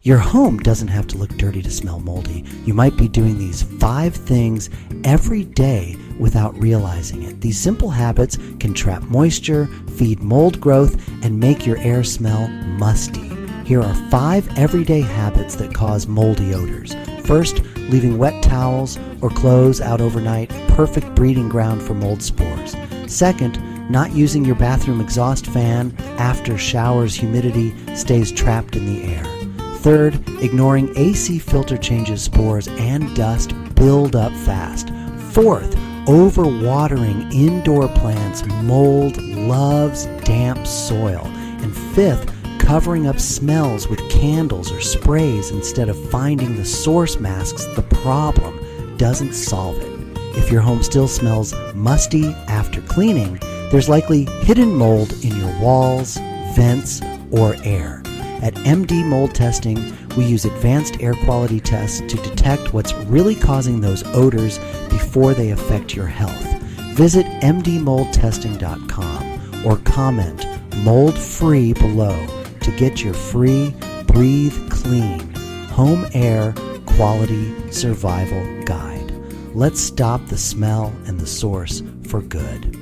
Your home doesn't have to look dirty to smell moldy. You might be doing these 5 things every day without realizing it. These simple habits can trap moisture, feed mold growth, and make your air smell musty. Here are 5 everyday habits that cause moldy odors. First, leaving wet towels or clothes out overnight, perfect breeding ground for mold spores. Second, not using your bathroom exhaust fan after showers. Humidity stays trapped in the air. Third, ignoring AC filter changes. Spores and dust build up fast. Fourth, overwatering indoor plants. Mold loves damp soil. And fifth, covering up smells with candles or sprays instead of finding the source masks the problem doesn't solve it. If your home still smells musty after cleaning, there's likely hidden mold in your walls, vents, or air. At MD Mold Testing, we use advanced air quality tests to detect what's really causing those odors before they affect your health. Visit mdmoldtesting.com or comment "mold free" below to get your free Breathe Clean Home Air Quality Survival Guide. Let's stop the smell and the source for good.